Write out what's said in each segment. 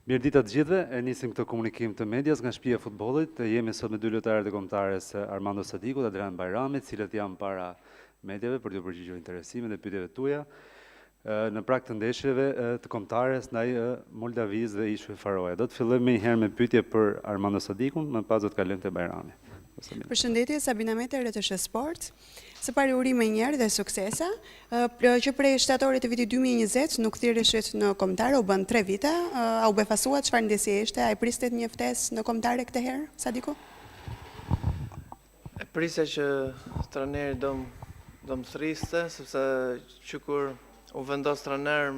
Mirëdita të gjithëve, e nisim këtë komunikim të medias nga shtëpia e futbollit. Jemi sot me dy lojtarët e kombëtares Armando Sadiku dhe Adrian Bajrami, të cilët janë para mediave për të përgjigjur interesimet dhe pyetjeve tuaja në prag të ndeshjeve të kombëtares ndaj Moldavisë dhe Ishujve Faroe. Do të fillojmë njëherë me pyetje për Armando Sadikun, më pas do të kalojmë te Bajrami. Përshëndetje, Sabina Mete, RTS Sport. Së pari urime njerë dhe suksesa, që prej shtatorit të vitit 2020 nuk thirreshit në kombëtare, u bën 3 vite, a u befasuat, çfarë ndjesie ishte, a i pristet një ftesë në kombëtare këtë herë, Sadiku? E prisja që trajneri do më thriste, sepse që kur u vendos trajner,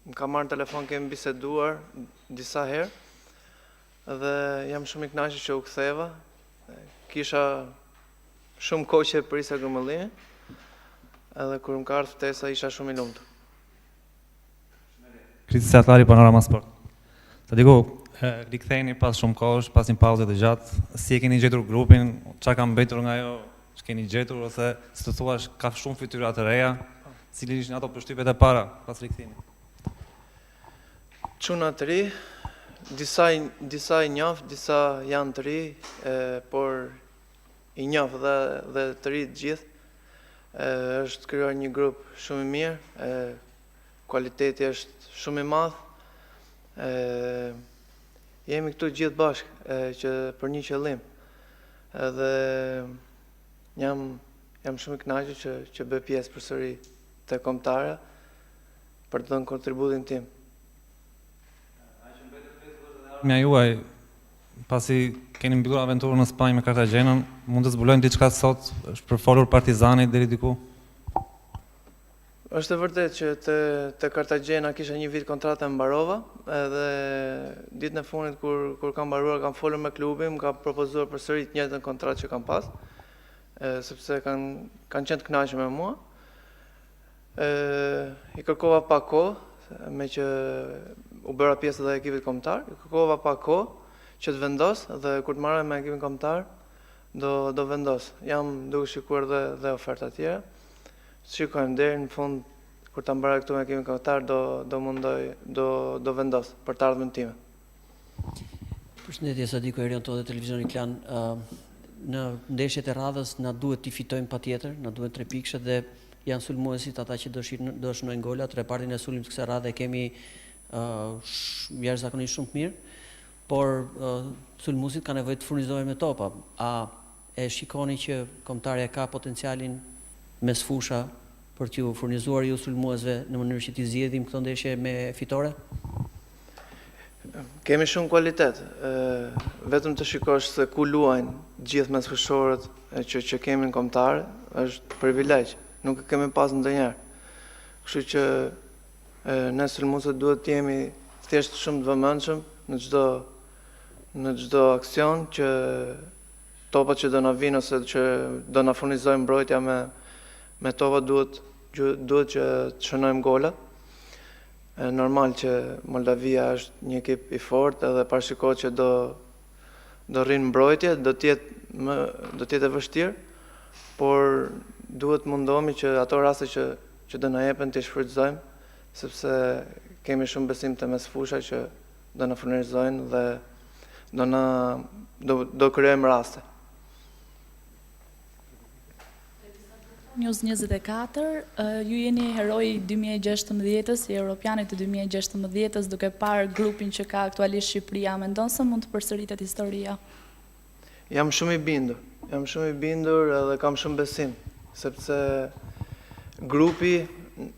më ka marrë në telefon, kemi biseduar disa herë, dhe jam shumë i kënaqur që u ktheva. Kisha shumë kohë që prisja gërmëllimi, edhe kur më ka ardhur ftesa isha shumë i lumtur. Kristi Satlari, Panorama Sport. Sadiku, riktheheni pas shumë kohësh, pas një pauze të gjatë, si e keni gjetur grupin, çka ka mbetur nga ajo që keni gjetur, ose si të thuash ka shumë fytyra të reja, cili ishin ato përshtypjet e para pas rikthimit? Çuna të ri, disa i njoh, disa janë të ri, por i njoh dhe të ri të gjithë. Është krijuar një grup shumë i mirë, kualiteti është shumë i madh. Jemi këtu gjithë bashkë që për një qëllim. Edhe jam shumë i kënaqur që bëj pjesë përsëri te kombëtare për të dhënë kontributin tim. Mja juaj, pasi keni mbyllur aventurën në Spanjë me Cartagenën, mund të zbulojnë diçka sot, është përfolur Partizani deri diku? Është e vërtetë që te Cartagena kisha një vit kontrate e mbarova, edhe ditën e fundit kur kam mbaruar, kam folur me klubin, më ka propozuar përsëri të njëjtën kontratë që kam pas, sepse kanë qenë të kënaqur me mua. I kërkova pak kohë, me që u bëra pjesë dhe ekipit kombëtar, i kërkova pak kohë që të vendos, dhe kur të marrem me ekipin kombëtar, do vendos. Jam duke shikuar dhe oferta tjera. Shikojmë deri në fund, kur ta mbaroj këtu me ekipin kombëtar, do vendos për të ardhmen time. Përshëndetje, Sadiku Erion Tode, Televizioni Klan. Në ndeshjet e radhës na duhet t'i fitojmë patjetër, na duhet 3 pikëshe dhe janë sulmuesit ata që do shënojnë golat. Repartin e sulmit të kësaj radhe kemi jashtëzakonisht shumë të mirë, por sulmuesit kanë nevojë të furnizohen me topa. A e shikoni që kombëtarja ka potencialin mes fusha për t'ju furnizuar ju sulmuesve në mënyrë që t'i zgjidhim këtë ndeshje me fitore? Kemi shumë kualitet. Vetëm të shikosh se ku luajnë gjithë mes fushorët që kemi në kombëtare, është privilegj. Nuk e kemi pas ndonjëherë. Kështu që ne sulmuesit duhet të jemi thjesht shumë të vëmendshëm në çdo aksion, që topat që do na vinë ose që do na furnizojnë mbrojtja me topa duhet që të shënojmë gola. Normal që Moldavia është një ekip i fortë edhe parashikohet që do rrinë mbrojtje, do të jetë e vështirë, por duhet mundohemi që ato raste që do na jepen t'i shfrytëzojmë, sepse kemi shumë besim te mes fusha që do na furnizojnë dhe do krijojmë raste. News 24, ju jeni heroi 2016-ës, i Europianit të 2016-ës, duke parë grupin që ka aktualisht Shqipëria. Mendon se mund të përsëritet historia? Jam shumë i bindur edhe kam shumë besim, sepse grupi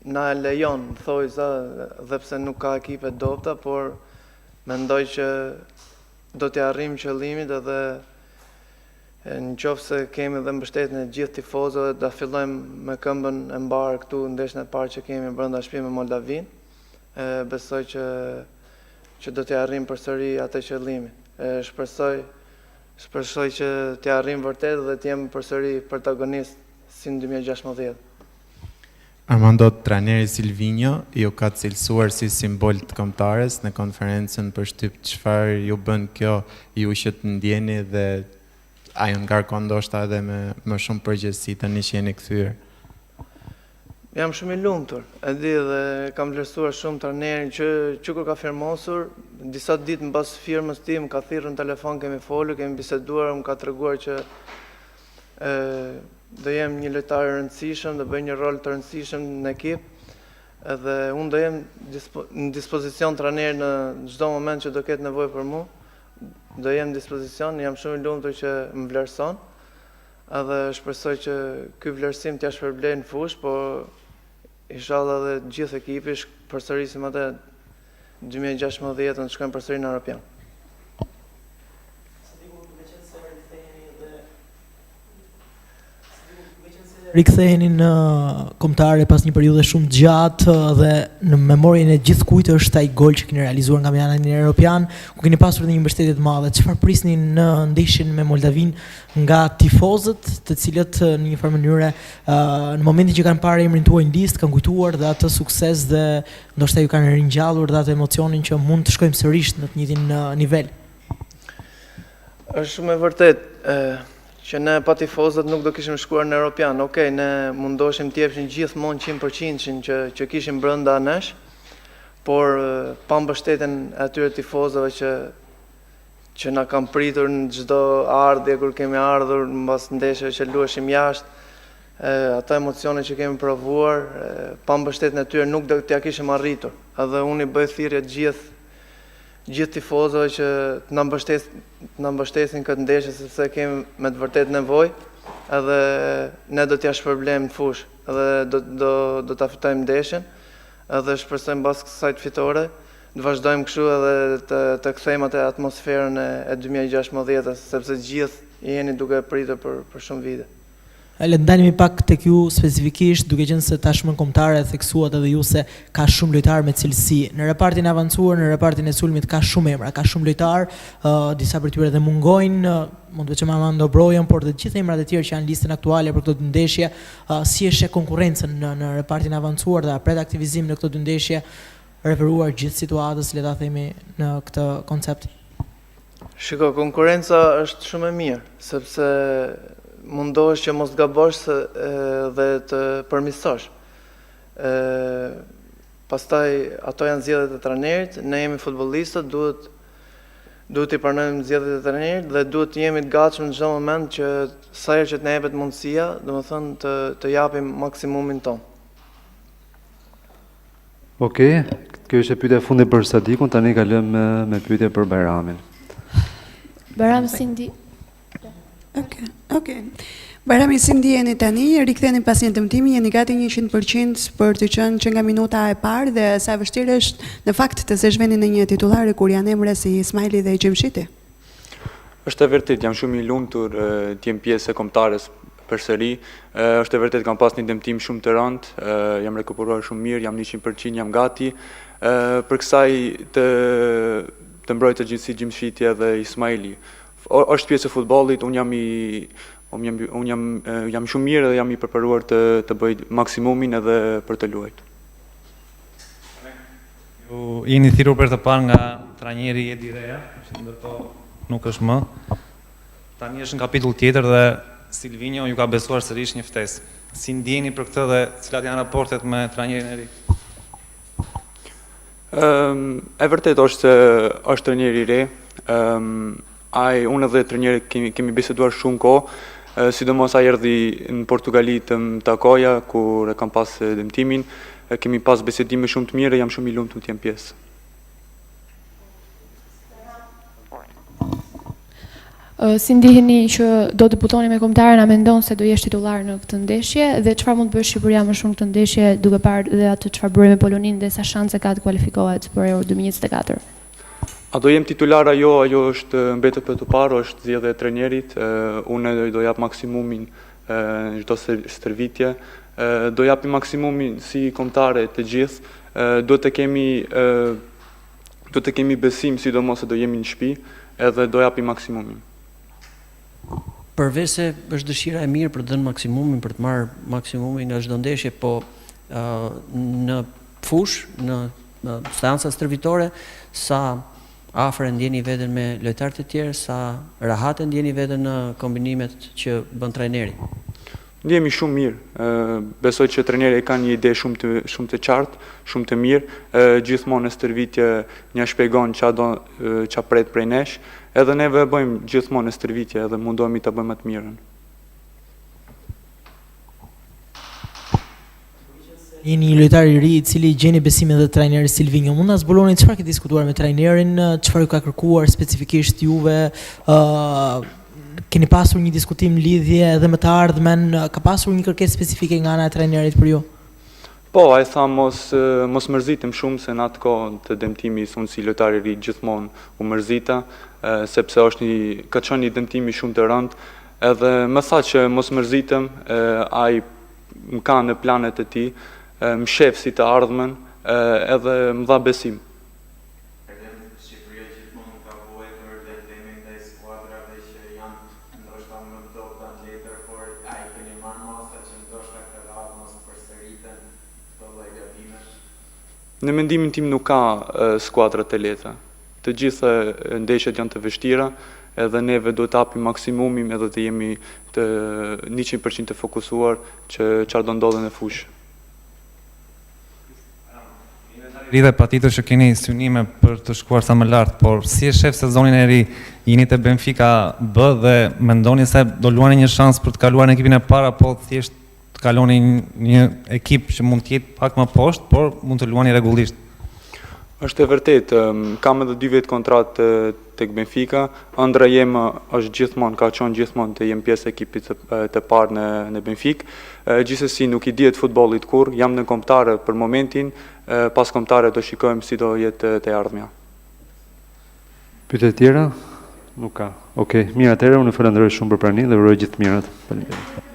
na lejon, thojza, dhe pse nuk ka ekipe dobta, por mendoj që do t'i arrijmë qëllimit edhe në qoftë se kemi dhe mbështetjen e gjithë tifozëve, da fillojmë me këmbën e mbarë këtu në ndeshjen e parë që kemi brenda shtëpisë me Moldavin. Besoj që do t'i arrijmë përsëri atë qëllimi. Shpresoj që t'i arrijmë vërtet dhe t'jemi përsëri protagonist si në 2016. Armando, trajneri Silvinho ju ka cilësuar si simbol të kombëtares në konferencën për shtyp, çfarë ju bën kjo ju që të ndjeni dhe a ju ngarkon ndoshta edhe me më shumë përgjegjësi tani që jeni kthyer? Jam shumë i lumtur, e di dhe kam vlerësuar shumë trajnerin që kur ka firmosur, disa ditë mbas firmës tim ka thirrur në telefon, kemi folur, kemi biseduar, më ka treguar që do jem një lojtar i rëndësishëm, do bëj një rol të rëndësishëm në ekip, edhe unë do jem në dispozicion trajner në çdo moment që do ketë nevojë për mua, do jem në dispozicion, jam shumë i lumtur që më vlerëson, edhe shpresoj që ky vlerësim t'ja shpërblej në fushë, por inshallah dhe gjithë ekipi përsërisim atë 2016 të shkojmë përsëri në Europian. Riktheheni në kombëtare pas një periudhe shumë gjatë dhe në memorien e gjithkujt është ai gol që keni realizuar nga kampionati evropian, ku keni pasur një mbështetje të madhe. Çfarë prisni në ndeshjen me Moldavin nga tifozët, të cilët në një farë mënyrë në momentin që kanë parë emrin tuaj në listë, kanë kujtuar dhe atë sukses dhe ndoshta ju kanë ringjallur dhe atë emocionin që mund të shkojmë sërish në të njëjtin nivel? Është shumë e vërtetë që ne pa tifozët nuk do kishim shkuar në Europian. Okej, ne mundoheshim të jepshim gjithmonë 100% që kishim brenda nesh, por pa mbështetjen e atyre tifozëve që na kanë pritur në çdo ardhje kur kemi ardhur mbas ndeshjeve që luheshim jashtë, ata emocione që kemi provuar, pa mbështetjen e tyre nuk do t'ja kishim arritur. Edhe unë i bëj thirrje gjithë tifozëve që të na mbështesin këtë ndeshje sepse kemi me të vërtetë nevojë, edhe ne do t'ja shpërblejmë në fushë, edhe do ta fitojmë ndeshjen, edhe shpresojmë pas kësaj fitore të vazhdojmë kështu edhe të kthejmë atë atmosferën e 2016, sepse gjithë jeni duke pritur për shumë vite. Le të ndalemi pak tek ju specifikisht, duke qenë se tashmë kombëtare theksuat edhe ju se ka shumë lojtarë me cilësi. Në repartin e avancuar, në repartin e sulmit ka shumë emra, ka shumë lojtarë, disa për tyre dhe mungojnë, mund të veçëm Armando Brojon, por dhe gjithë emrat e tjerë që janë listën aktuale për këtë ndeshje, si e sheh konkurrencën në repartin e avancuar dhe pret aktivizim në këtë ndeshje, referuar gjithë situatës, le ta themi, në këtë koncept? Shiko, konkurenca është shumë e mirë, sepse mundohesh që mos të gabosh dhe të përmirësosh. Pastaj ato janë zgjedhjet e trajnerit, ne jemi futbollistët, duhet i pranojmë zgjedhjet e trajnerit dhe duhet të jemi të gatshëm në çdo moment që sa herë që të na jepet mundësia, domethënë të japim maksimumin ton. Okej, kjo është pyetja e fundit për Sadikun, tani kalojmë me pyetje për Bajramin. Bajram Sindi. Okej. Bajrami, si ndjeni tani? Riktheni pas një dëmtimi, jeni gati 100% për të qenë që nga minuta e parë dhe sa vështirë është në fakt të zhveni në një titullare kur janë emra si Ismaili dhe Gjemshiti? Është e vërtet, jam shumë i lumtur të jem pjesë e kombëtares përsëri. Është e vërtet, kam pas një dëmtim shumë të rëndë, jam rekuperuar shumë mirë, jam 100%, jam gati. Për kësaj të mbrojtë të gjithësi Gjemshiti dhe Ismaili. Është pjesë e futbollit, unë jam shumë mirë dhe jam i përpëruar të bëj maksimumin edhe për të luajtur. Ju jeni thirrur për të parë nga trajneri Edi Rea, që ndërkohë nuk është më. Tani është në kapitull tjetër dhe Silvinho ju ka besuar sërish një ftesë. Si ndjeni për këtë dhe cilat janë raportet me trajnerin e ri? E vërtet është trajneri i re. Unë dhe trajneri kemi biseduar shumë kohë, sidomos ai erdhi në Portugali të më takoja, kur e kam pas dëmtimin, kemi pas bisedime shumë të mira, jam shumë i lumtur të jem pjesë. Si ndiheni që do të debutoni me kombëtaren, a mendon se do jesh titullar në këtë ndeshje dhe çfarë mund të bësh Shqipëria më shumë këtë ndeshje, duke parë dhe atë çfarë bëri me Poloninë dhe sa shanse ka të kualifikohet për Euro 2024? A do jem titular, ajo është mbetet për të parë, është zgjedhja e trajnerit. Unë do jap maksimumin në çdo stërvitje. Do japim maksimumin si kombëtare të gjithë. Do të kemi besim, sidomos se do jemi në shtëpi, edhe do japim maksimumin. Përveç se është dëshira e mirë për të dhënë maksimumin, për të marrë maksimumin nga çdo ndeshje, po në fush, në seanca stërvitore, sa afër e ndjeni veten me lojtarët e tjerë, sa rahat e ndjeni veten në kombinimet që bën trajneri? Ndjehemi shumë mirë. Besoj që trajneri ka një ide shumë të qartë, shumë të mirë. Gjithmonë në stërvitje një shpjegon ç'a pret prej nesh, edhe neve bëjmë gjithmonë në stërvitje edhe mundohemi ta bëjmë më të mirën. Jeni një lojtar i ri i cili gjeni besimin dhe trajneri Silvinho. Mund na zbuloni çfarë ke diskutuar me trajnerin, çfarë ju ka kërkuar specifikisht juve, keni pasur një diskutim lidhje edhe me të ardhmen, ka pasur një kërkesë specifike nga ana e trajnerit për ju? Po, ai tha mos mërzitem shumë se në atë kohë të dëmtimi unë si lojtar i ri gjithmonë u mërzita, sepse ka qenë një dëmtimi shumë të rëndë, edhe më tha që mos mërzitem, ai më ka në planet e tij, më shef si të ardhmen, edhe më dha besim. Në mendimin tim nuk ka skuadra të lehta. Të gjitha ndeshjet janë të vështira, edhe neve do të japim maksimumin edhe të jemi të 100% të fokusuar që çfarë do ndodhe në fushë. Lidhe patjetër që keni synime për të shkuar sa më lart, por si e shef sezonin e ri, jeni te Benfica B dhe mendoni se do luani një shans për të kaluar në ekipin e parë, apo thjesht të kaloni një ekip që mund të jetë pak më poshtë, por mund të luani rregullisht? Është e vërtet, kam edhe 2 vjet kontratë tek Benfica, ëndra jem është gjithmonë, ka qenë gjithmonë të jem pjesë e ekipit të parë në Benfica. Gjithsesi nuk i dihet futbollit kurrë, jam në kombëtare për momentin, pas kombëtare do shikojmë si do jetë të ardhmja. Pyetje tjera? Nuk ka. Okej, mirë atëherë, unë falenderoj shumë për praninë dhe uroj gjithë të mirat. Faleminderit.